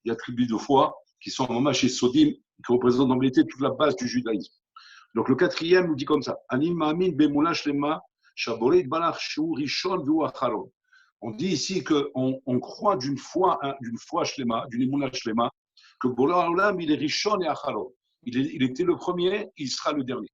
il attribue de foi, qui sont en chez Sodim, qui représentent en vérité toute la base du judaïsme. Donc le quatrième nous dit comme ça, Ani ma'amin be'emunah shlema, shaborei yitbarach shu rishon v'hu acharon. On dit ici qu'on croit d'une foi shlema, d'une emunah shlema, que Boré Olam, il est rishon et acharon. Il était le premier, il sera le dernier.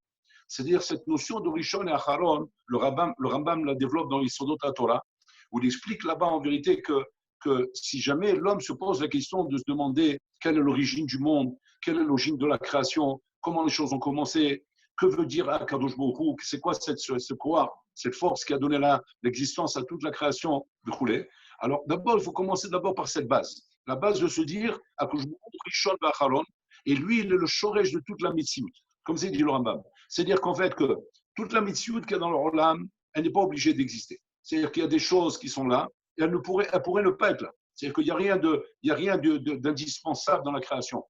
C'est-à-dire cette notion de rishon et acharon, le Rambam la développe dans l'Isodot Torah, où il explique là-bas en vérité que si jamais l'homme se pose la question de se demander quelle est l'origine du monde, quelle est l'origine de la création, comment les choses ont commencé, que veut dire Akadosh Baruch Hu, c'est quoi ce pouvoir, cette force qui a donné l'existence à toute la création de Khoulé. Alors d'abord, il faut commencer d'abord par cette base. La base de se dire Akadosh Baruch Hu, Rishon V'Acharon, et lui, il est le shoresh de toute la mitzvot, comme c'est dit le Rambam. C'est-à-dire qu'en fait, que toute la mitzvot qu'il y a dans le Olam, elle n'est pas obligée d'exister. C'est-à-dire qu'il y a des choses qui sont là, et elle pourrait ne pas être là. C'est-à-dire qu'il n'y a rien d'indispensable dans la création.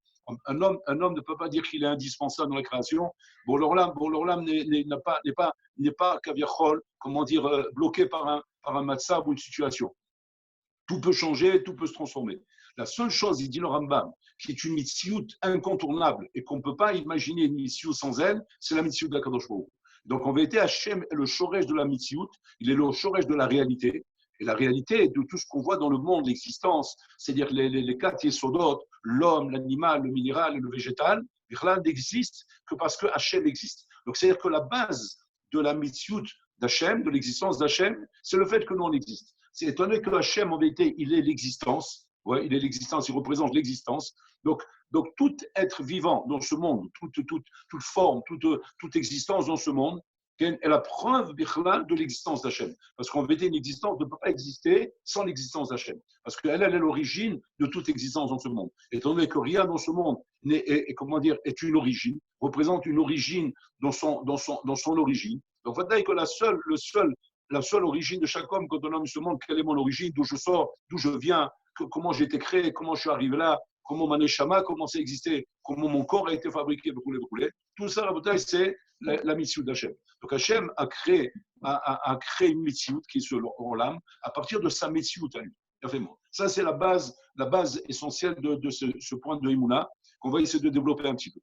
Un homme ne peut pas dire qu'il est indispensable dans la création. Bon, l'Olam n'est pas kaviachol, comment dire, bloqué par un matzah ou une situation. Tout peut changer, tout peut se transformer. La seule chose, il dit le Rambam, qui est une mitzvot incontournable et qu'on ne peut pas imaginer une mitzvot sans elle, c'est la mitzvot de la Kadosh Baruch Hu. Donc en vérité, Hachem est le shoresh de la mitzvot, il est le shoresh de la réalité. Et la réalité de tout ce qu'on voit dans le monde, l'existence, c'est-à-dire les quatre yesodot, l'homme, l'animal, le minéral et le végétal, rien n'existe que parce que Hachem existe. Donc c'est-à-dire que la base de la mitzvot d'Hachem, de l'existence d'Hachem, c'est le fait que nous on existe. C'est étonné que Hachem, en vérité, il est l'existence. Ouais, il est l'existence, il représente l'existence. Donc tout être vivant dans ce monde, toute forme, toute existence dans ce monde, est la preuve de l'existence d'Hachem. Parce qu'en vérité, une existence ne peut pas exister sans l'existence d'Hachem. Parce qu'elle est l'origine de toute existence dans ce monde. Étant donné que rien dans ce monde est une origine, représente une origine dans son origine. Donc, vous voyez que la seule origine de chaque homme, quand un homme se demande quelle est mon origine, d'où je sors, d'où je viens, comment j'ai été créé, comment je suis arrivé là, comment ma neshama, comment c'est existé, comment mon corps a été fabriqué, tout ça, la bataille, c'est la mitzvot d'Hachem. Donc Hachem a créé une mitzvot qui est sur l'Olam à partir de sa mitzvot à lui. Ça, c'est la base essentielle de ce point de Emouna qu'on va essayer de développer un petit peu.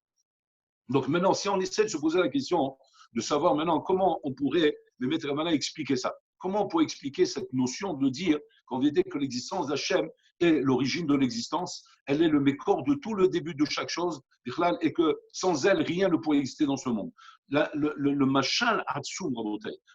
Donc maintenant, si on essaie de se poser la question de savoir maintenant comment on pourrait, le Maître Ramana, expliquer ça. Comment on pourrait expliquer cette notion de dire qu'en vérité que l'existence d'Hachem est l'origine de l'existence, elle est le mécor de tout le début de chaque chose, et que sans elle, rien ne pourrait exister dans ce monde. Le machal Hatsum,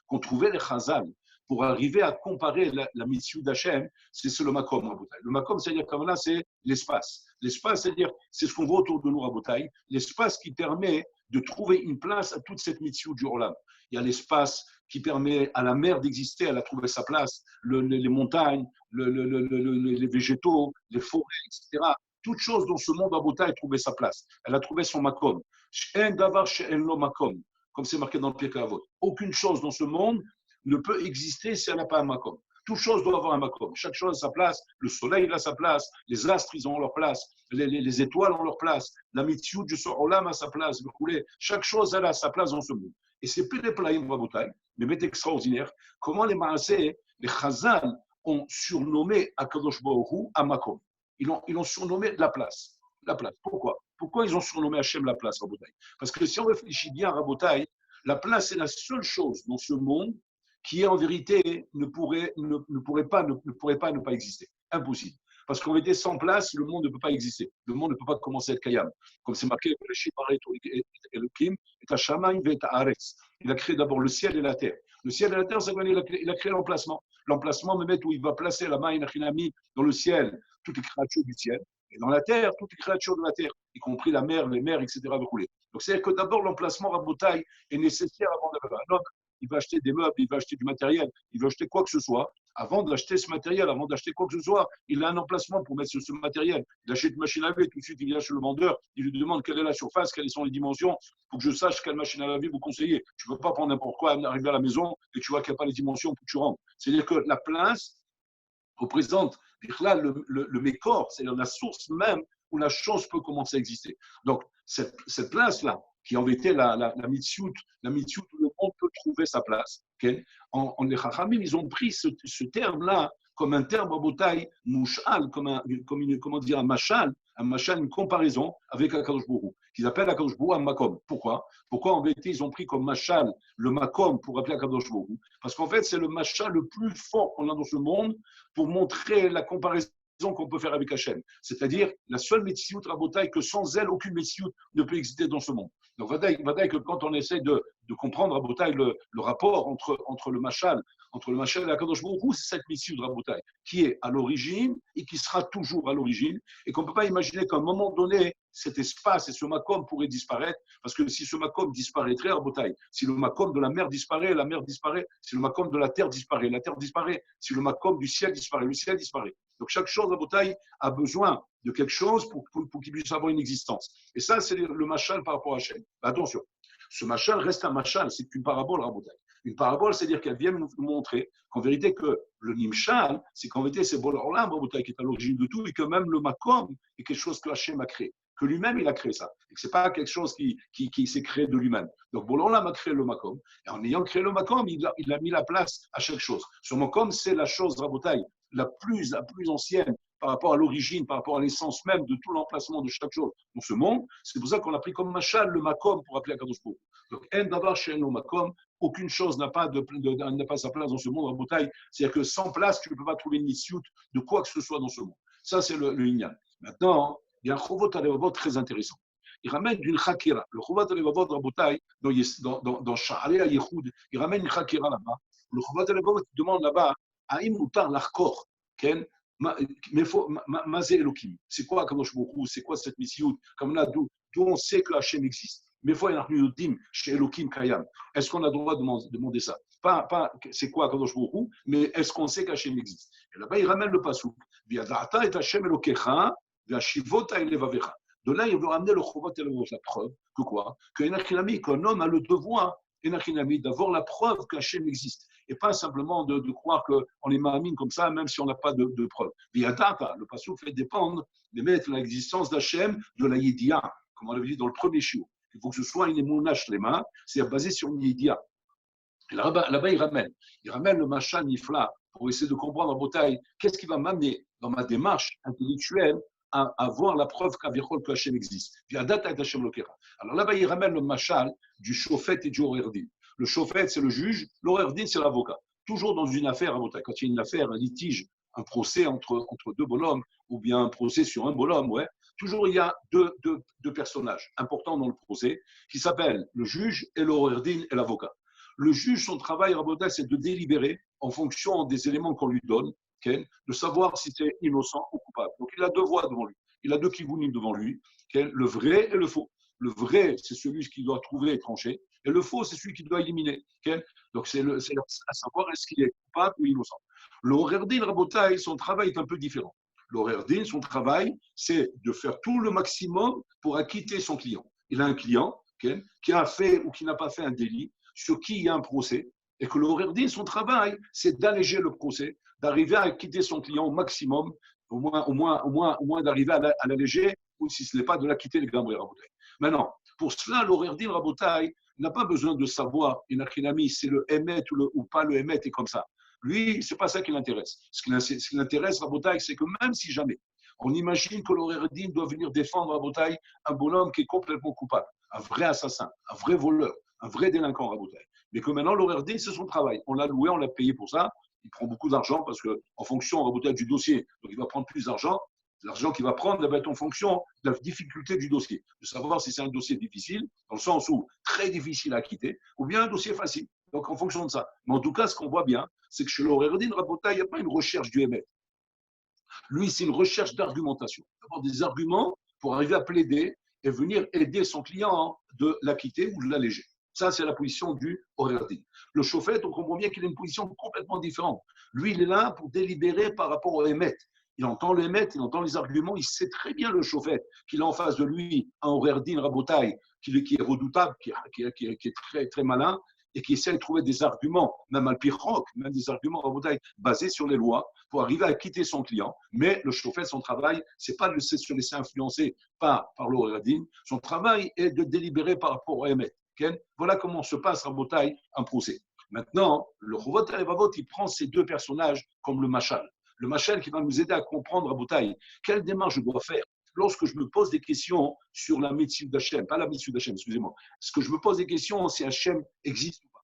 qu'on trouvait les Chazal, pour arriver à comparer la mitzvah d'Hachem, c'est le makom, Rabotai. Le makom, c'est-à-dire comme là, c'est l'espace. L'espace, c'est-à-dire, c'est ce qu'on voit autour de nous, Rabotai. L'espace qui permet de trouver une place à toute cette mitzvah du Olam. Il y a l'espace qui permet à la mer d'exister, elle a trouvé sa place, les montagnes, les végétaux, les forêts, etc. Toute chose dans ce monde, Rabotai, a trouvé sa place. Elle a trouvé son makom. She'en davar she'en lo makom, comme c'est marqué dans le Pirkei Avot. Aucune chose dans ce monde ne peut exister si elle n'a pas un makom. Toute chose doit avoir un makom. Chaque chose a sa place. Le soleil a sa place. Les astres, ils ont leur place. Les étoiles ont leur place. La mitzvah du Olam a sa place. Chaque chose, elle a sa place dans ce monde. Et c'est plus des playim rabotai, mais c'est extraordinaire. Comment les Maaseh, les Chazal, ont surnommé Akadosh Baruch Hu à makom. Ils l'ont surnommé la place. La place. Pourquoi ils ont surnommé Hachem la place, Rabotai? Parce que si on réfléchit bien, Rabotai, la place est la seule chose dans ce monde qui en vérité ne pourrait pas ne pas exister. Impossible. Parce qu'en vérité, sans place, le monde ne peut pas exister. Le monde ne peut pas commencer à être Kayam. Comme c'est marqué, il a créé d'abord le ciel et la terre. Le ciel et la terre, ça veut dire qu'il a créé l'emplacement. L'emplacement, me met où il va placer la main dans le ciel, toutes les créatures du ciel, et dans la terre, toutes les créatures de la terre, y compris la mer, les mers, etc. Donc c'est-à-dire que d'abord, l'emplacement Rabotai est nécessaire avant d'avoir un homme. Il va acheter des meubles, il va acheter du matériel, il va acheter quoi que ce soit. Avant d'acheter ce matériel, avant d'acheter quoi que ce soit, il a un emplacement pour mettre ce matériel. Il achète une machine à laver, tout de suite il vient chez le vendeur, il lui demande quelle est la surface, quelles sont les dimensions, pour que je sache quelle machine à laver vous conseillez. Tu ne peux pas prendre n'importe quoi, arriver à la maison et tu vois qu'il n'y a pas les dimensions pour que tu rentres. C'est-à-dire que la place représente le mécor, c'est-à-dire la source même où la chose peut commencer à exister. Donc cette place-là, qui en était la mitzvot où le monde peut trouver sa place. Okay? Les Chachamim, ils ont pris ce terme-là comme un terme Rabotai, mouchal, comment dire, un machal, une comparaison avec Akadosh Baruch Hu, qu'ils appellent Akadosh Baruch Hu un makom. Pourquoi en vérité ils ont pris comme machal le makom pour appeler Akadosh Baruch Hu? Parce qu'en fait, c'est le machal le plus fort qu'on a dans ce monde pour montrer la comparaison qu'on peut faire avec Hachem. C'est-à-dire la seule Metsiout Rabotai que sans elle, aucune Metsiout ne peut exister dans ce monde. Donc, Vadaï que quand on essaie de comprendre Rabotai le rapport entre le machal et la Kadosh Baruch Hu, c'est cette Metsiout Rabotai qui est à l'origine et qui sera toujours à l'origine et qu'on ne peut pas imaginer qu'à un moment donné, cet espace et ce makom pourraient disparaître parce que si ce makom disparaîtrait, Rabotai, si le makom de la mer disparaît, la mer disparaît. Si le makom de la terre disparaît, la terre disparaît. Si le makom du ciel disparaît, le ciel disparaît. Donc chaque chose, Rabotai, a besoin de quelque chose pour qu'il puisse avoir une existence. Et ça, c'est le machal par rapport à Hachem. Attention, ce machal reste un machal, c'est une parabole, Rabotai. Une parabole, c'est-à-dire qu'elle vient nous montrer qu'en vérité, que le nimshal, c'est qu'en vérité, c'est Bol Olam, Rabotai, qui est à l'origine de tout, et que même le makom est quelque chose que Hachem a créé, que lui-même, il a créé ça, et que ce n'est pas quelque chose qui s'est créé de lui-même. Donc, Bol Olam a créé le makom, et en ayant créé le makom, il a mis la place à chaque chose. Ce makom, c'est la chose, Rabotai, la plus ancienne par rapport à l'origine, par rapport à l'essence même de tout l'emplacement de chaque chose dans ce monde. C'est pour ça qu'on a pris comme machal le makom pour appeler Akadosh Baruch Hu. Donc, en davar chez le makom, aucune chose n'a pas sa place dans ce monde en bouteille. C'est-à-dire que sans place, tu ne peux pas trouver une issue de quoi que ce soit dans ce monde. Ça, c'est le Inyan. Maintenant, il y a un Chovot Alevavot très intéressant. Il ramène une Chakira. Le Chovot Alevavot dans Sha'arei HaYechud, il ramène une Chakira là-bas. Le Chovot Alevavot demande là-bas, Aïm Mutar Lachkor, Ken, Mazé Elohim. C'est quoi Kadosh Baruch Hu? C'est quoi cette mission? Comme là, d'où on sait que Hachem existe. Mais fois, il y a un dim chez Elohim Kayam. Est-ce qu'on a le droit de demander ça? Pas c'est quoi Kadosh Baruch Hu, mais est-ce qu'on sait qu'Hachem existe? Et là-bas, il ramène le pasuk. Viadata et Hachem Elokecha, Viashivota Elevavecha. De là, il veut ramener le Chovat Elevot, la preuve que quoi? Qu'un homme a le devoir d'avoir la preuve qu'Hachem existe. Et pas simplement de croire qu'on est ma'amine comme ça, même si on n'a pas de preuve. Le passage fait dépendre de mettre l'existence d'Hachem de la Yédia, comme on l'avait dit dans le premier chiot. Il faut que ce soit une émouna shlema, c'est-à-dire basé sur une Yédia. Et là-bas, il ramène le machal nifla pour essayer de comprendre en bataille qu'est-ce qui va m'amener dans ma démarche intellectuelle à voir la preuve que Hachem existe. Alors là-bas, il ramène le machal du chauffet et du horerdin. Le chauffet, c'est le juge, l'horerdin, c'est l'avocat. Toujours dans une affaire, quand il y a une affaire, un litige, un procès entre deux bonhommes, ou bien un procès sur un bonhomme, ouais, toujours il y a deux personnages importants dans le procès qui s'appellent le juge et l'horerdin et l'avocat. Le juge, son travail, Rabotai, c'est de délibérer en fonction des éléments qu'on lui donne, de savoir si c'est innocent ou coupable. Donc, il a deux voix devant lui. Il a deux kivounim devant lui, le vrai et le faux. Le vrai, c'est celui qui doit trouver et trancher, et le faux, c'est celui qui doit éliminer. Donc, c'est à savoir est-ce qu'il est coupable ou innocent. Le Horerdin, Rabotai, son travail est un peu différent. Le Horerdin, son travail, c'est de faire tout le maximum pour acquitter son client. Il a un client qui a fait ou qui n'a pas fait un délit, sur qui il y a un procès, et que le Horerdin, son travail, c'est d'alléger le procès, d'arriver à acquitter son client au maximum, au moins d'arriver à l'alléger, ou si ce n'est pas de l'acquitter les Gambré Rabotai. Maintenant, pour cela, l'Horerdin Rabotai n'a pas besoin de savoir, Inachinami, c'est le Emet ou pas le Emet, et comme ça. Lui, ce n'est pas ça qui l'intéresse. Ce qui l'intéresse, Rabotai, c'est que même si jamais on imagine que l'Horerdin doit venir défendre Rabotai un bonhomme qui est complètement coupable, un vrai assassin, un vrai voleur, un vrai délinquant Rabotai. Mais que maintenant, l'Horerdin, c'est son travail. On l'a loué, on l'a payé pour ça. Il prend beaucoup d'argent parce qu'en fonction Rabotai du dossier, donc il va prendre plus d'argent. L'argent qu'il va prendre va être en fonction de la difficulté du dossier, de savoir si c'est un dossier difficile, dans le sens où très difficile à quitter, ou bien un dossier facile. Donc en fonction de ça. Mais en tout cas, ce qu'on voit bien, c'est que chez l'Horerdin, Rabotai, il n'y a pas une recherche du Emet. Lui, c'est une recherche d'argumentation. D'avoir des arguments pour arriver à plaider et venir aider son client de l'acquitter ou de l'alléger. Ça, c'est la position du Horerdin. Le chauffet, on comprend bien qu'il a une position complètement différente. Lui, il est là pour délibérer par rapport au Emet. Il entend le Emet, il entend les arguments, il sait très bien le chauffet qu'il a en face de lui un Horerdin Rabotai qui est redoutable, qui est très, très malin, et qui essaie de trouver des arguments, même al pirok, même des arguments Rabotai basés sur les lois, pour arriver à quitter son client. Mais le chauffet, son travail, c'est pas de se laisser influencer par le Horerdin. Son travail est de délibérer par rapport au Emet. Voilà comment se passe Rabotai un procès. Maintenant, le Chovot Alevavot, il prend ces deux personnages comme le machal. le machal qui va nous aider à comprendre à Boutaï. Quelle démarche je dois faire lorsque je me pose des questions sur la médecine d'Hachem, pas la médecine d'Hachem, excusez-moi. Ce que je me pose des questions, c'est Hachem existe ou pas.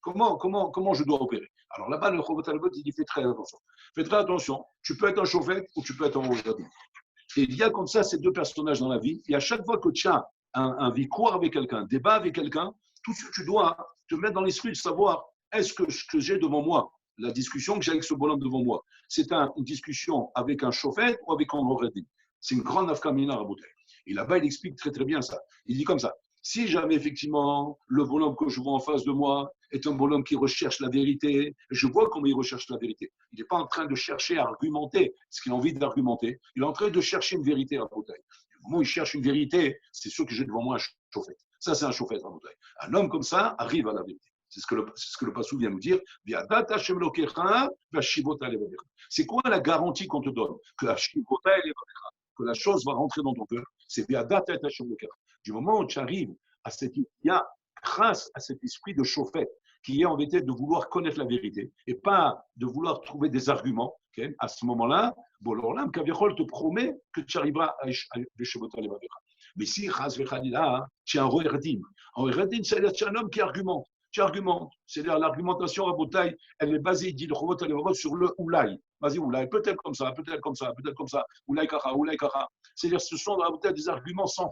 Comment je dois opérer? Alors là-bas, le Chovat Halevot, il fait très attention. Fais très attention. Tu peux être un chauffette ou tu peux être un regardant. Et il y a comme ça ces deux personnages dans la vie. Et à chaque fois que tu as un victoire avec quelqu'un, un débat avec quelqu'un, tout ce que tu dois te mettre dans l'esprit de savoir est-ce que ce que j'ai devant moi, la discussion que j'ai avec ce bonhomme devant moi, c'est une discussion avec un chauffette ou avec un regardant. C'est une grande afkamina à Bouteille. Et là-bas, il explique très très bien ça. Il dit comme ça. Si jamais effectivement le bonhomme que je vois en face de moi est un bonhomme qui recherche la vérité, je vois comment il recherche la vérité. Il n'est pas en train de chercher à argumenter ce qu'il a envie d'argumenter, il est en train de chercher une vérité à Bouteille. Du moment où il cherche une vérité, c'est sûr que j'ai devant moi un chauffette. Ça, c'est un chauffette à Bouteille. Un homme comme ça arrive à la vérité. C'est ce que le Passou vient nous dire. C'est quoi la garantie qu'on te donne? Que la chose va rentrer dans ton cœur. C'est du moment où tu arrives à cette idée, grâce à cet esprit de chauffette, qui est en vérité de vouloir connaître la vérité et pas de vouloir trouver des arguments, okay? À ce moment-là, Bolorlam, Kaviachol te promet que tu arriveras à Veshevotar les Vavera. Mais si, Chaz Vechadila, tu es un Roerdim. Un Roerdim, c'est-à-dire tu es un homme qui argumente. Tu argumentes. C'est-à-dire l'argumentation à Botaï, elle est basée, dit le Chovat Halevot, sur le Oulaï. Vas-y, Oulaï, peut-être comme ça, peut-être comme ça, peut-être comme ça. Oulaï Kara, Oulaï Kara. C'est-à-dire ce sont à Botaï des arguments sans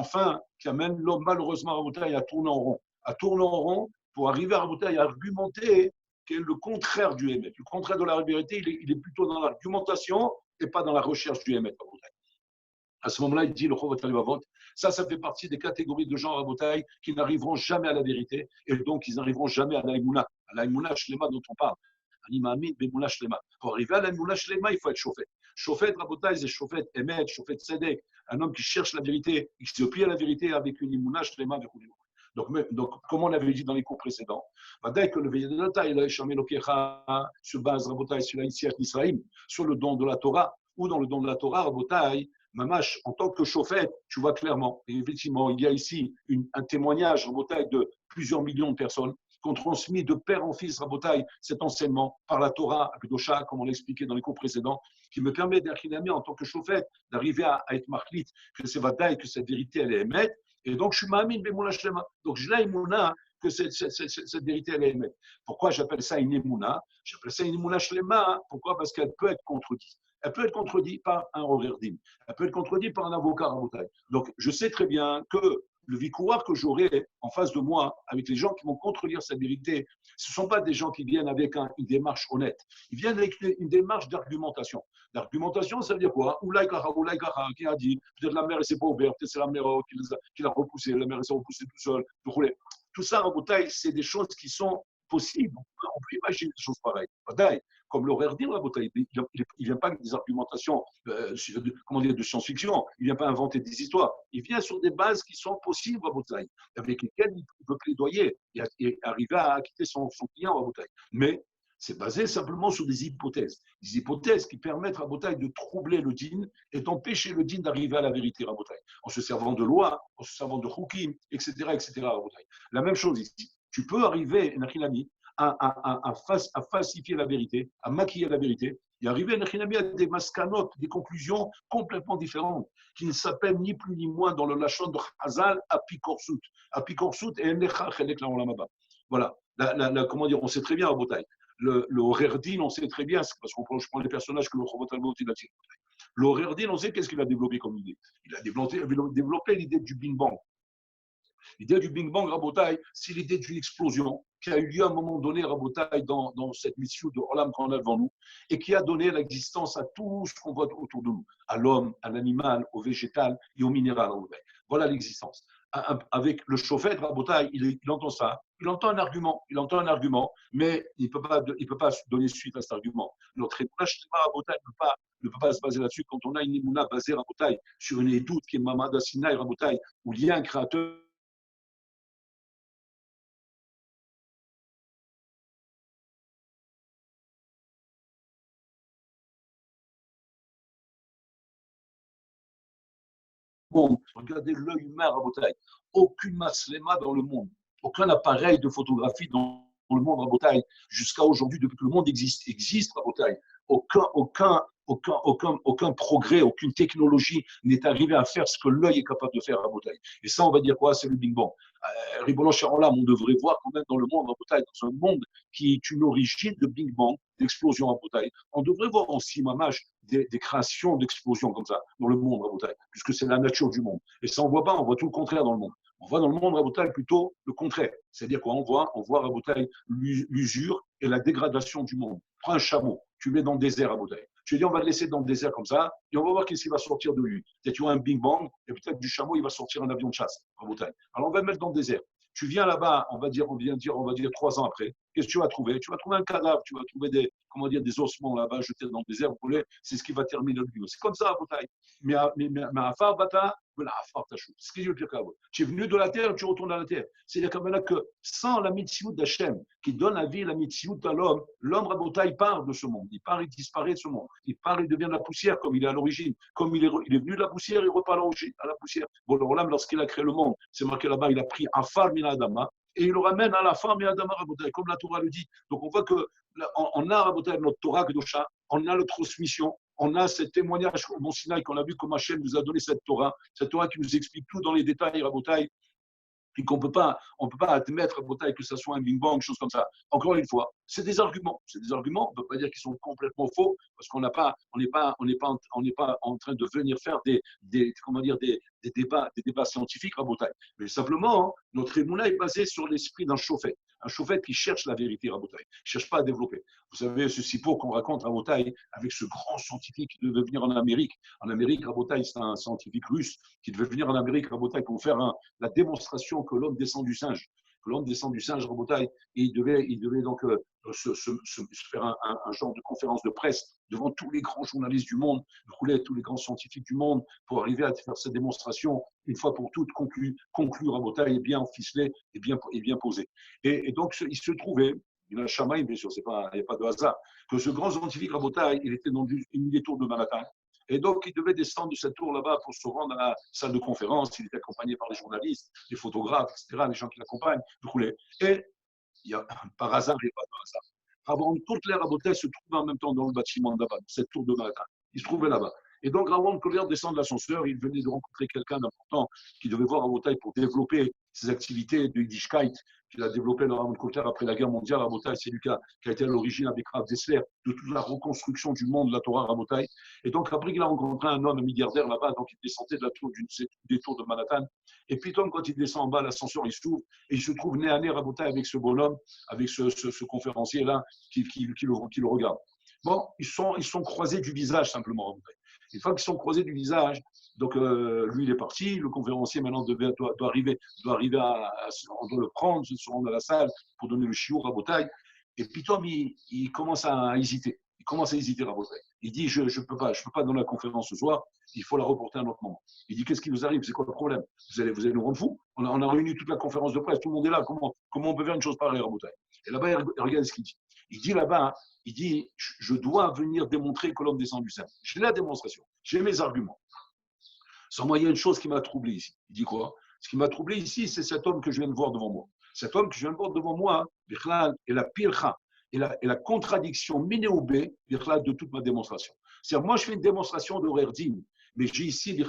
fin, qui amènent l'homme malheureusement à Boutaï à tourner en rond. À tourner en rond pour arriver à Boutaï à argumenter qui est le contraire du Hémet. Le contraire de la vérité, il est plutôt dans l'argumentation et pas dans la recherche du Hémet. À ce moment-là, il dit le Chovat Halevot, ça fait partie des catégories de gens à Boutaï qui n'arriveront jamais à la vérité et donc ils n'arriveront jamais à l'Aïmouna Shlema dont on parle. Pour arriver à l'Aïmouna Shlema, il faut être chauffé. Chauffet, Rabotai, c'est chauffet, Emet, chauffet, Tzedek, un homme qui cherche la vérité, qui se plie à la vérité avec une Imouna Shlema. Donc, comme on l'avait dit dans les cours précédents, dès que le Veyadata, il a échammé l'Okecha, se base, Rabotai, sur l'Aïsiat Nisraïm, sur le don de la Torah, ou dans le don de la Torah, Rabotai, Mamash, en tant que chauffette, tu vois clairement, et effectivement, il y a ici un témoignage, Rabotai, de plusieurs millions de personnes qui ont transmis de père en fils, Rabotai, cet enseignement par la Torah, Akdosha, comme on l'a expliqué dans les cours précédents, qui me permet d'Achinami, en tant que chauffette, d'arriver à être marclit, que c'est Vadaï, que cette vérité, elle est émette. Et donc, je suis Ma'amin, Bemoula Shlema. Donc, je l'ai Mouna que cette vérité, elle est émette. Pourquoi j'appelle ça une Emouna? J'appelle ça une Emouna Shlema. Pourquoi? Parce qu'elle peut être contredite. Elle peut être contredite par un Roverdim. Elle peut être contredite par un avocat à Rabotai. Donc, je sais très bien que le vicouar que j'aurai en face de moi, avec les gens qui vont contredire cette vérité, ce ne sont pas des gens qui viennent avec une démarche honnête. Ils viennent avec une démarche d'argumentation. L'argumentation, ça veut dire quoi? Oulaï Kara, qui a dit, peut-être la mère, elle ne s'est pas ouverte, peut-être c'est la mère qui l'a repoussé, la mère, elle s'est repoussée tout seul. Tout ça, en Rabotai, c'est des choses qui sont possibles. On peut imaginer des choses pareilles. Comme l'horaire dit, il ne vient pas avec des argumentations de science-fiction, il ne vient pas inventer des histoires, il vient sur des bases qui sont possibles à Botaï, avec lesquelles il peut plaidoyer et arriver à acquitter son client à Botaï. Mais c'est basé simplement sur des hypothèses qui permettent à Botaï de troubler le din et d'empêcher le din d'arriver à la vérité à Botaï, en se servant de loi, en se servant de chukim, etc., etc. à Botaï. La même chose ici. Tu peux arriver, Nachilami, à falsifier la vérité, à maquiller la vérité, et arriver à des maskanotes, des conclusions complètement différentes, qui ne s'appellent ni plus ni moins dans le lachon de Chazal, Apikorsut. Apikorsut et Enlecha Chelek Laolamaba. Voilà. Comment dire, on sait très bien à Botaï. Le Horerdin, on sait très bien, parce que je prends les personnages que le Chovat Halevot a tiré. Le Horerdin, on sait qu'est-ce qu'il a développé comme idée. Il a développé l'idée du Big Bang. L'idée du Big Bang, Rabotai, c'est l'idée d'une explosion qui a eu lieu à un moment donné, Rabotai, dans cette mission de Olam qu'on a devant nous, et qui a donné l'existence à tout ce qu'on voit autour de nous, à l'homme, à l'animal, au végétal et au minéral. Rabotai. Voilà l'existence. Avec le chauffeur, Rabotai, il entend ça, il entend un argument, mais il ne peut pas donner suite à cet argument. Notre émouna Rabotai ne peut pas se baser là-dessus. Quand on a une émouna basée, Rabotai, sur une édoute qui est Mamad Asinaï, Rabotai, où il y a un créateur, monde. Regardez l'œil humain, Rabotai. Aucune maslema dans le monde aucun appareil de photographie dans le monde Rabotai jusqu'à aujourd'hui, depuis que le monde existe Rabotai. Aucun progrès, aucune technologie n'est arrivé à faire ce que l'œil est capable de faire à Rabotai. Et ça, on va dire quoi? C'est le Big Bang. Ribono Sharolam, on devrait voir quand même dans le monde Rabotai, dans un monde qui est une origine de Big Bang, d'explosion Rabotai, on devrait voir aussi, Mamash, des créations d'explosions comme ça dans le monde Rabotai, puisque c'est la nature du monde. Et ça, on voit pas, on voit tout le contraire dans le monde. On voit dans le monde Rabotai plutôt le contraire. C'est-à-dire quoi? On voit Rabotai l'usure et la dégradation du monde. Prends un chameau, tu le mets dans le désert Rabotai. Je dis, on va le laisser dans le désert comme ça, et on va voir qu'est-ce qui va sortir de lui. Peut-être qu'il y aura un Big Bang, et peut-être du chameau, il va sortir un avion de chasse, Rabotai. Alors on va le mettre dans le désert. Tu viens là-bas, on va dire 3 ans après. Qu'est-ce que tu vas trouver? Tu vas trouver un cadavre, tu vas trouver des ossements là-bas jetés dans le désert. C'est ce qui va terminer le bio. C'est comme ça, Rabotai. Mais à Afar Bata, c'est ce que je veux dire. Tu es venu de la terre, tu retournes à la terre. C'est-à-dire que sans la mitzvot d'Hachem, qui donne la vie, la mitzvot à l'homme, l'homme Rabotai part de ce monde. Il part, il disparaît de ce monde. Il part, il devient de la poussière comme il est à l'origine. Comme il est venu de la poussière, il repart à la poussière. Bon, le Rolam, lorsqu'il a créé le monde, c'est marqué là-bas, il a pris Afar Mina Adama et il le ramène à la fin Mina Adama Rabotai, comme la Torah le dit. Donc on voit qu'on a Rabotai notre Torah Kedosha, on a notre transmission. On a ce témoignage au Mont Sinaï qu'on a vu comme Hachem nous a donné cette Torah qui nous explique tout dans les détails, Rabotai, et qu'on on peut pas admettre, Rabotai, que ce soit un Big Bang, chose comme ça. Encore une fois, c'est des arguments. On ne peut pas dire qu'ils sont complètement faux, parce qu'on n'est pas en train de venir faire des débats scientifiques, Rabotai. Mais simplement, notre émouna est basé sur l'esprit d'un chauffet. Un chauffet qui cherche la vérité, Rabotai. Il ne cherche pas à développer. Vous savez, ce sipo qu'on raconte, Rabotai, avec ce grand scientifique qui devait venir en Amérique. En Amérique, Rabotai, c'est un scientifique russe qui devait venir en Amérique, Rabotai, pour faire la démonstration que l'homme descend du singe. Que l'homme descend du singe, Rabotai, et il devait donc se faire un genre de conférence de presse devant tous les grands journalistes du monde, tous les grands scientifiques du monde, pour arriver à faire cette démonstration, une fois pour toutes, conclure Rabotai, et bien ficelée et bien posée. Et donc, il se trouvait, il y a un chamaï, bien sûr, il n'y a pas de hasard, que ce grand scientifique Rabotai, il était dans une des tours de Manhattan. Et donc, il devait descendre de cette tour là-bas pour se rendre à la salle de conférence. Il était accompagné par les journalistes, les photographes, etc., les gens qui l'accompagnent. Et il y a, par hasard, il n'y a pas de hasard. Ravon Kotler Rabotai se trouvait en même temps dans le bâtiment là-bas, cette tour de Manhattan. Il se trouvait là-bas. Et donc, Ravon Kotler descend de l'ascenseur. Il venait de rencontrer quelqu'un d'important qui devait voir Rabotai pour développer ses activités de Yiddishkeit qu'il a développé dans Ravon Kotler après la guerre mondiale. Rabotai, c'est lui qui a été à l'origine avec Rav Dessler de toute la reconstruction du monde de la Torah Rabotai. Et donc, après qu'il a rencontré un homme, un milliardaire là-bas, donc il descendait de la tour des tours de Manhattan. Et puis, quand il descend en bas, l'ascenseur, il s'ouvre et il se trouve nez à nez Rabotai avec ce bonhomme, avec ce conférencier-là qui le regarde. Bon, ils sont croisés du visage simplement, Rabotai. Une fois qu'ils sont croisés du visage, donc lui il est parti, le conférencier maintenant doit arriver on doit le prendre, se rendre à la salle pour donner le chiour à Rabotai. Et puis Tom, il commence à hésiter. Il commence à hésiter Rabotai. Il dit je peux pas donner la conférence ce soir, il faut la reporter à un autre moment. Il dit qu'est-ce qui vous arrive, c'est quoi le problème? Vous allez nous rendre fous? On a réuni toute la conférence de presse, tout le monde est là, comment on peut faire une chose pareille, Rabotai? Et là-bas, il regarde ce qu'il dit. Il dit là-bas, je dois venir démontrer que l'homme descend du sein. J'ai la démonstration, j'ai mes arguments. Sans moi, il y a une chose qui m'a troublé ici. Il dit quoi? Ce qui m'a troublé ici, c'est cet homme que je viens de voir devant moi. Cet homme que je viens de voir devant moi, est la pircha, et la contradiction minéoubé de toute ma démonstration. C'est-à-dire, moi, je fais une démonstration d'horaire digne, mais j'ai ici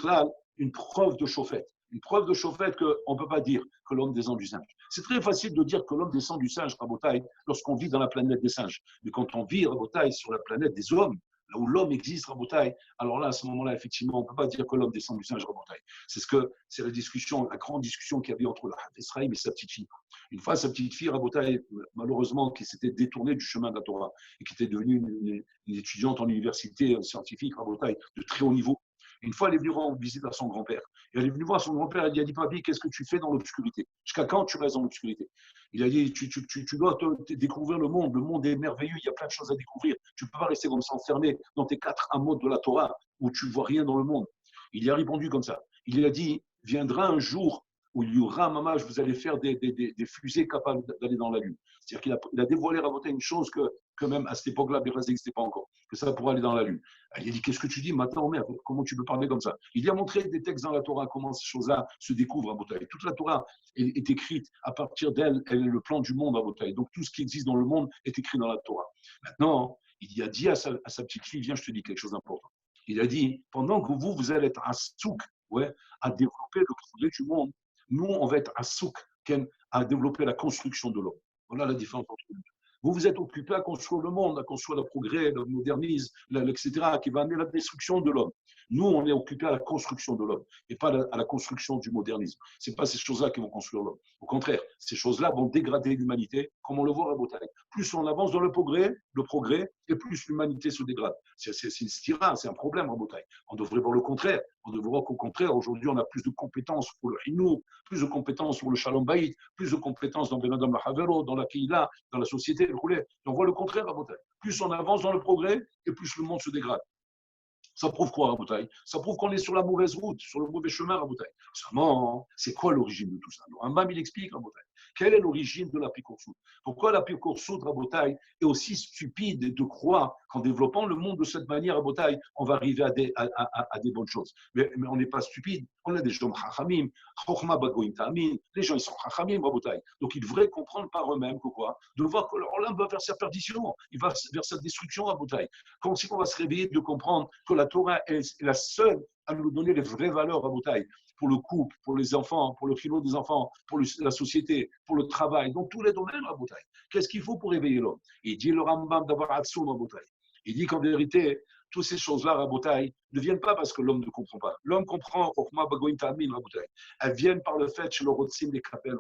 une preuve de chauffette. Une preuve de chauffette qu'on ne peut pas dire que l'homme descend du singe. C'est très facile de dire que l'homme descend du singe, Rabotai, lorsqu'on vit dans la planète des singes. Mais quand on vit, Rabotai, sur la planète des hommes, là où l'homme existe, Rabotai, alors là, à ce moment-là, effectivement, on ne peut pas dire que l'homme descend du singe, Rabotai. C'est la grande discussion qu'il y avait entre le Hav Israël et sa petite fille. Une fois, sa petite fille, Rabotai, malheureusement, qui s'était détournée du chemin de la Torah et qui était devenue une étudiante en université scientifique, Rabotai, de très haut niveau. Une fois, elle est venue rendre visite à son grand-père. Et elle est venue voir son grand-père, elle lui a dit, Papi, qu'est-ce que tu fais dans l'obscurité? Jusqu'à quand tu restes dans l'obscurité? Il a dit, tu dois découvrir le monde est merveilleux, il y a plein de choses à découvrir. Tu ne peux pas rester comme ça enfermé dans tes 4 amots de la Torah où tu ne vois rien dans le monde. Il y a répondu comme ça. Il a dit, viendra un jour où il y aura, mamash, vous allez faire des fusées capables d'aller dans la Lune. C'est-à-dire qu'il a dévoilé Rabotai une chose que même à cette époque-là, Béraz n'existait pas encore, que ça pourrait aller dans la Lune. Il a dit, qu'est-ce que tu dis maintenant, merde, comment tu peux parler comme ça? Il a montré des textes dans la Torah, comment ces choses-là se découvrent à Rabotai. Toute la Torah est écrite à partir d'elle, elle est le plan du monde à Rabotai. Donc tout ce qui existe dans le monde est écrit dans la Torah. Maintenant, il a dit à sa petite fille, viens, je te dis quelque chose d'important. Il a dit, pendant que vous allez être à souk, ouais, à développer le projet du monde, nous, on va être à souk, à développer la construction de l'homme. Voilà la différence entre nous. Vous êtes occupé à construire le monde, à construire le progrès, le modernisme, etc., qui va amener la destruction de l'homme. Nous, on est occupé à la construction de l'homme et pas à la construction du modernisme. Ce n'est pas ces choses-là qui vont construire l'homme. Au contraire, ces choses-là vont dégrader l'humanité, comme on le voit à Botaï. Plus on avance dans le progrès, et plus l'humanité se dégrade. C'est une stira, c'est un problème à Botaï. On devrait voir le contraire. On devrait voir qu'au contraire, aujourd'hui, on a plus de compétences pour le Hinou, plus de compétences pour le Shalom Bayit, plus de compétences dans Benadam Havero, dans la Kihila, dans la société. On voit le contraire à Botaï. Plus on avance dans le progrès, et plus le monde se dégrade. Ça prouve quoi à Botaï? Ça prouve qu'on est sur la mauvaise route, sur le mauvais chemin à Botaï. Seulement, c'est quoi l'origine de tout ça? Un Rambam, il explique à Botaï. Quelle est l'origine de la Picoursout? Pourquoi la Picoursout à Botaï est aussi stupide de croire qu'en développant le monde de cette manière à Botaï, on va arriver à des bonnes choses? Mais on n'est pas stupide. On a des gens chachamim, chokhma bagoim ta'amin. Les gens, ils sont chachamim à Botaï. Donc, ils devraient comprendre par eux-mêmes que quoi? De voir que l'homme va vers sa perdition, il va vers sa destruction à Botaï. Quand on va se réveiller de comprendre que la Torah est la seule à nous donner les vraies valeurs à Botaï, pour le couple, pour les enfants, pour le philo des enfants, pour la société, pour le travail, dans tous les domaines à Botaï. Qu'est-ce qu'il faut pour éveiller l'homme? Il dit le Rambam d'avoir Hatsoum à Botaï. Il dit qu'en vérité, toutes ces choses-là à Botaï ne viennent pas parce que l'homme ne comprend pas. L'homme comprend, elles viennent par le fait que le Rotsim les kapel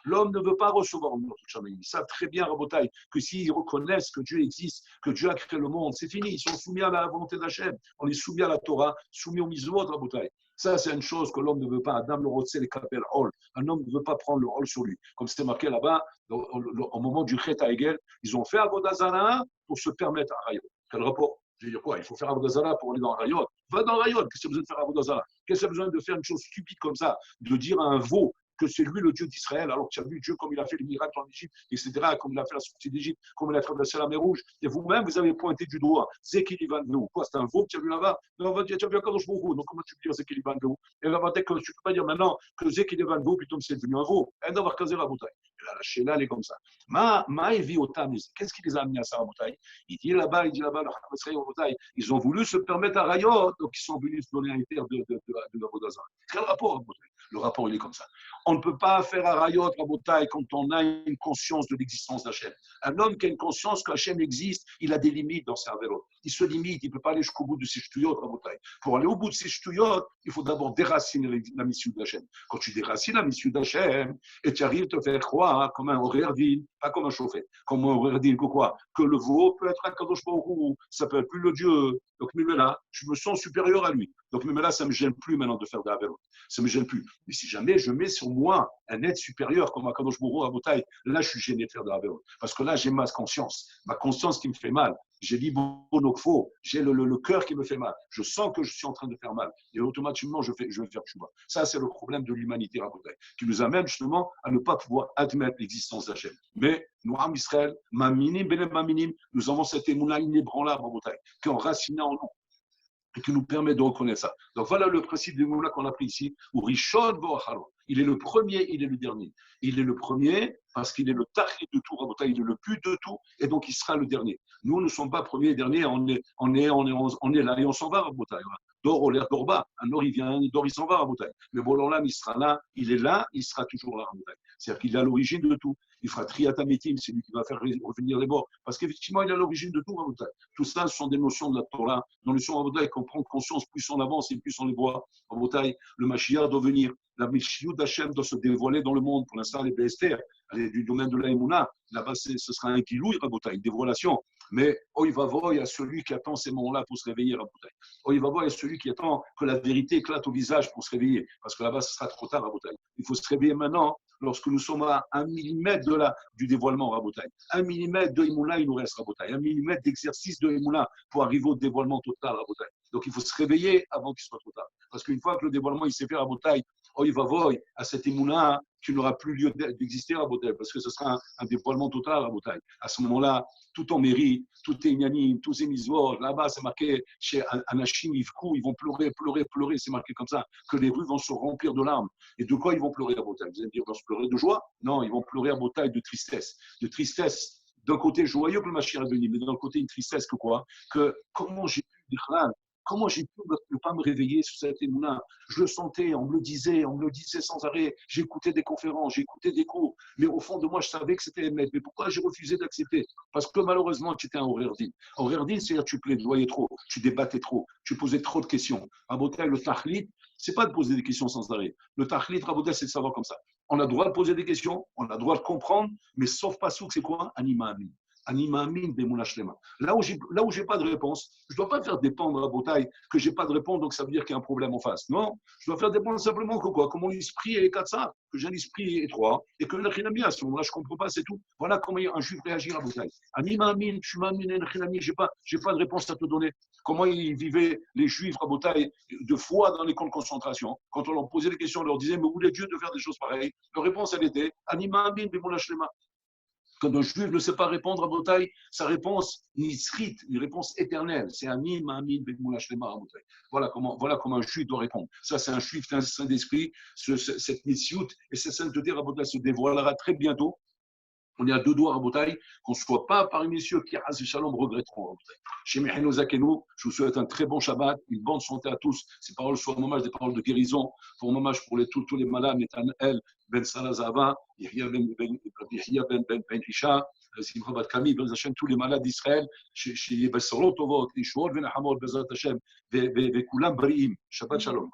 l'homme ne veut pas recevoir le Shamaïm. Ils savent très bien, Rabotai, que s'ils reconnaissent que Dieu existe, que Dieu a créé le monde, c'est fini. Ils sont soumis à la volonté d'Hachem. On est soumis à la Torah, soumis au Mizvot, Rabotai. Ça, c'est une chose que l'homme ne veut pas. Adam le Rotse les kapel hol. Un homme ne veut pas prendre le hol sur lui. Comme c'était marqué là-bas, au moment du Chet à Hegel, ils ont fait Avodazara pour se permettre un rayon. Quel rapport? Je veux dire quoi? Il faut faire Avodazara pour aller dans un rayon. Va dans un rayon. Qu'est-ce que vous besoin de faire Avodazara? Qu'est-ce que vous besoin de faire une chose stupide comme ça? De dire à un veau que c'est lui le Dieu d'Israël, alors que tu as vu Dieu comme il a fait les miracles en Égypte, etc., comme il a fait la sortie d'Égypte, comme il a traversé la mer Rouge, et vous-même, vous avez pointé du doigt, Zekilivan Veu. Quoi, c'est un veau que tu as vu là-bas? Non, tu as vu un Kadosh Baruch Hu, donc comment tu peux dire Zekilivan Veu? Et là, tu ne peux pas dire maintenant que Zekilivan Veu, plutôt c'est devenu un veau. Et d'avoir casé la bouteille. Et là, la Sheila, elle est comme ça. Ma vit au Tamus. Qu'est-ce qui les a amenés à ça, la bouteille? Il dit là-bas, le Hamas, ils ont voulu se permettre à Rayot, donc ils sont venus se donner un terre de la Bodazan. Quel rapport, la bouteille? Le rapport, il est comme ça. On ne peut pas faire un rayot, la bouteille, quand on a une conscience de l'existence d'Hachem. Un homme qui a une conscience qu'Hachem existe, il a des limites dans sa vélo. Il se limite, il ne peut pas aller jusqu'au bout de ses ch'touillottes, la bouteille. Pour aller au bout de ses ch'touillottes, il faut d'abord déraciner la mission d'Hachem. Quand tu déracines la mission d'Hachem, et tu arrives à te faire croire comme un Orerdin, pas comme un chauffeur, comme un Orerdin, que quoi? Que le veau peut être un Kadosh Baruch Hu, ça peut être plus le Dieu. Donc, mais là, je me sens supérieur à lui. Donc, mais là, ça ne me gêne plus maintenant de faire de la vélo. Ça ne me gêne plus. Mais si jamais je mets sur moi un être supérieur comme Akadosh Baruch Hu à Botaï, là, je suis gêné de faire de la vélo. Parce que là, j'ai ma conscience qui me fait mal. J'ai l'ibonokfo, j'ai le cœur qui me fait mal. Je sens que je suis en train de faire mal. Et automatiquement, je vais faire tchouba. Ça, c'est le problème de l'humanité à Botaï, qui nous amène justement à ne pas pouvoir admettre l'existence d'Hachem. Mais nous, en Israël, nous avons cette émouna inébranlable à Botaï, qui est enracinée en nous, et qui nous permet de reconnaître ça. Donc voilà le principe de Moula qu'on a pris ici, où Rishon Boachalo. Il est le premier, il est le dernier. Il est le premier parce qu'il est le tachli de tout, il est le but de tout, et donc il sera le dernier. Nous ne sommes pas premier et dernier, on est là et on s'en va à Botaï. D'or au l'air d'Orba, un or il vient, d'or il s'en va à Botaï. Mais Bolan il sera là, il sera toujours là à Botaï. C'est-à-dire qu'il est à l'origine de tout. Il fera triatamétim, c'est lui qui va faire revenir les morts. Parce qu'effectivement, il est à l'origine de tout à Botaï. Tout ça, ce sont des notions de la Torah. Dans les notions à Botaï, qu'on prend conscience, plus on avance et plus on les voit. À Botaï, le Mashiach doit venir. La Mishiyut d'Hachem doit se dévoiler dans le monde. Pour l'instant, elle est Béester, elle est du domaine de la Emouna. Là-bas, ce sera un Gilouï, Rabotai, une dévoilation. Mais il va voir, il y a celui qui attend ces moments-là pour se réveiller, Rabotai. Il va voir, il y a celui qui attend que la vérité éclate au visage pour se réveiller. Parce que là-bas, ce sera trop tard, Rabotai. Il faut se réveiller maintenant, lorsque nous sommes à 1 millimètre du dévoilement, Rabotai. 1 millimètre de Emouna, il nous reste, Rabotai. 1 millimètre d'exercice de Emouna pour arriver au dévoilement total, Rabotai. Donc, il faut se réveiller avant qu'il soit trop tard. Parce qu'une fois que le dévoilement il s'est fait à Botaï, oh, il va voir à cette émouna qui n'aura plus lieu d'exister à Botaï, parce que ce sera un dévoilement total à Botaï. À ce moment-là, tout en mairie, tout est ignanim, tout est misvor. Là-bas, c'est marqué chez Anachim, Yivkou, ils vont pleurer, pleurer, pleurer. C'est marqué comme ça, que les rues vont se remplir de larmes. Et de quoi ils vont pleurer à Botaï? Vous allez me dire, ils vont se pleurer de joie? Non, ils vont pleurer à Botaï de tristesse. De tristesse, d'un côté joyeux que le Mashiach est venu, mais d'un côté une tristesse que quoi? Que comment j'ai pu dire là? Comment j'ai pu ne pas me réveiller sur cette émouna? Je le sentais, on me le disait sans arrêt. J'écoutais des conférences, j'écoutais des cours, mais au fond de moi, je savais que c'était Emet. Mais pourquoi j'ai refusé d'accepter? Parce que malheureusement, tu étais un horaire din. Horaire din, c'est-à-dire que tu plaidoyais trop, tu débattais trop, tu posais trop de questions. Rabotai, le tahlit, c'est pas de poser des questions sans arrêt. Le tahlit, Rabotai, c'est de savoir comme ça. On a le droit de poser des questions, on a le droit de comprendre, mais sauf pas souk, c'est quoi? Anima amin. Anima amin, bemouna shlema. Là où j'ai pas de réponse, je dois pas faire dépendre à Botaï que j'ai pas de réponse, donc ça veut dire qu'il y a un problème en face. Non, je dois faire dépendre simplement que quoi? Que mon esprit est katsa, que j'ai un esprit étroit, et que l'echinami, à ce moment-là, je comprends pas, c'est tout. Voilà comment un juif réagit à Botaï. Anima amin, je m'amine, l'echinami, j'ai pas de réponse à te donner. Comment ils vivaient les juifs à Botaï de foi dans les camps de concentration? Quand on leur posait des questions, on leur disait, mais où est Dieu de faire des choses pareilles? Leur réponse, elle était, Anima amin, bemouna shlema. Quand un juif ne sait pas répondre à Botaï, sa réponse nisrit, une réponse éternelle. C'est Amin, Amin, Bekmoula Shlema à Botaï. Voilà comment un juif doit répondre. Ça, c'est un juif saint d'esprit. Cette nissiout et cette sainteté à Botaï se dévoilera très bientôt. On est à deux doigts à Botaï, qu'on ne soit pas parmi ceux qui, à Shalom, regretteront à Botaï. Chez Mehino Zakenu, je vous souhaite un très bon Shabbat, une bonne santé à tous. Ces paroles soient un hommage, des paroles de guérison, pour un hommage pour tous les malades, Netanel, Ben Salazava, Yahya Ben Hisha, Simcha Bat Kami, Ben Hashem, tous les malades d'Israël, chez Bessorot Tovot, Ishor, Ben Hamor, Bezat Hashem, Vekulam Briim. Shabbat Shalom.